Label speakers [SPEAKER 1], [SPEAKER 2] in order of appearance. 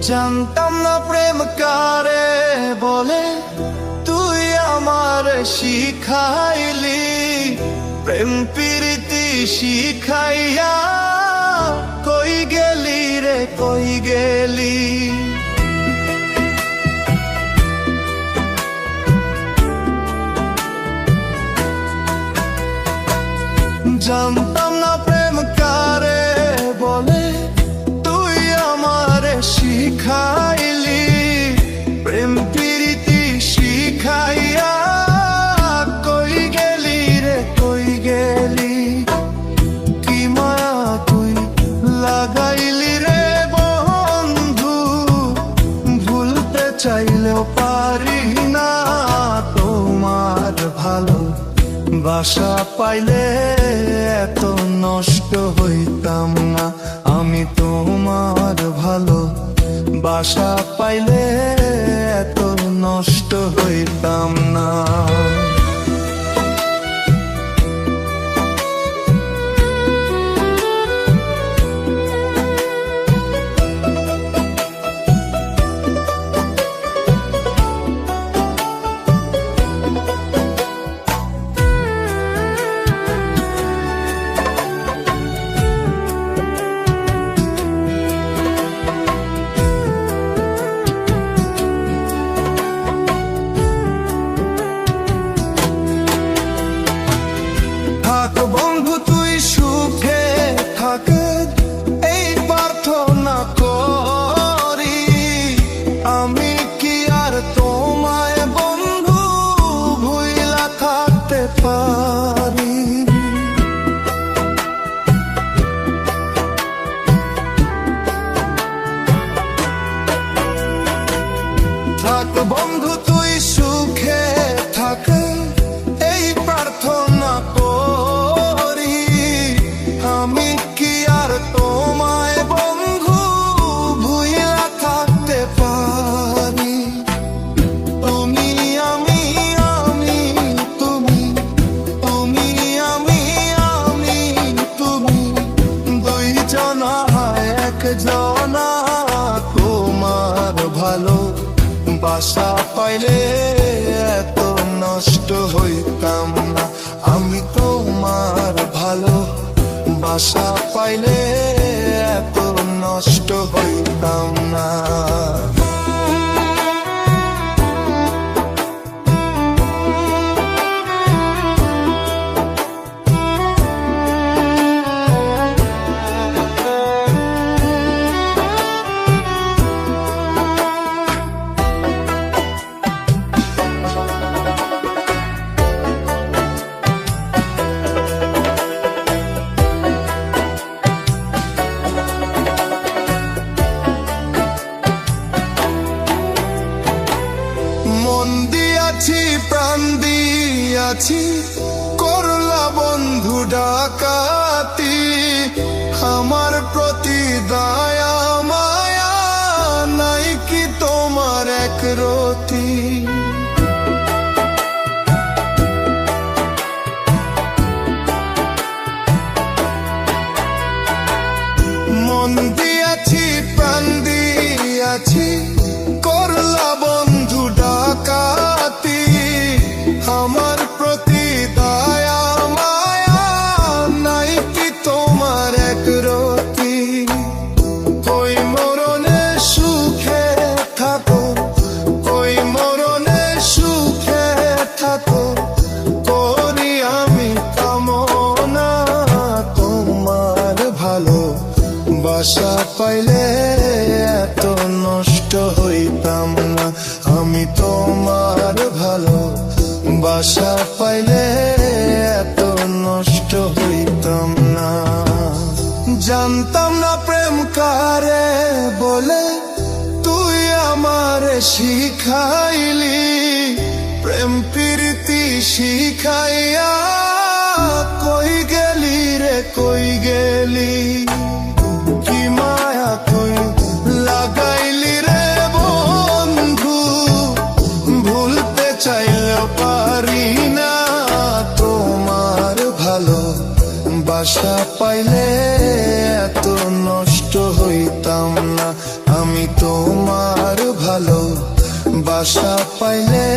[SPEAKER 1] জানতাম না প্রেম কারে বলে, তুই আমার শিখাইলি। প্রেম প্রীতি শিখাইয়া কই গেলি রে কই গেলি। জানতাম না প্রেম কারে বলে, তুই আমার শিখাইলি। প্রেম প্রীতি শিখাইয়া কই গেলি রে কই গেলি। কি মায়া তুই লাগাইলি রে বন্ধু, ভুলতে চাইলেও পারি না তোমার ভালো বাসা পাইলে এত নষ্ট হইতাম না। আমি তোমার ভালো বাসা পাইলে এত নষ্ট হইতাম না। থাক বন্ধু তুই সুখে থাক, এই প্রার্থনা করি। আমি কি আর তোমায় বন্ধু ভুইলা থাকতে পারি। থাক বন্ধু তুই সুখে থাক, এই প্রার্থনা করি। আমি কি আর তোমায় বন্ধু ভুইলা থাকতে পারি। তুমি আমি আমি তুমি, তুমি আমি আমি তুমি, দুইজনা একজনা। তোমার ভালো বাসা পাইলে এত নষ্ট হইতাম না। আমি তোমার ভালো বাসা পাইলে এত নষ্ট হইতাম না। মন দিয়াছি প্রাণ দিয়াছি, করলা বন্ধু ডাকাতি। আমার প্রতি দয়া মায়া নাই কি তোমার এক রতি। মন দিয়াছি প্রাণ দিয়াছি, করলা বন্ধু ডাকাতি। আমার প্রতি দয়া মায়া নাই কি তোমার এক রতি। ওই মরণে সুখে থাকো, ওই মরণে সুখে থাকো, করি আমি কামনা। তোমার ভালো বাসা পাইলে এত নষ্ট হইতাম না। আমি তোমার ভালো বাসা পাইলে এত নষ্ট হইতাম না। জানতাম না প্রেম কারে বলে, তুই আমার শিখাইলি। প্রেম প্রীতি শিখাইয়া কই গেলি রে কই গেলি। কি মায়া তুই লাগাইলি রে বন্ধু, ভুলতে চাইলেও পারি না। তোমার ভালো বাসা পাইলে এত নষ্ট হইতাম না। আমি তোমার ভালো বাসা পাইলে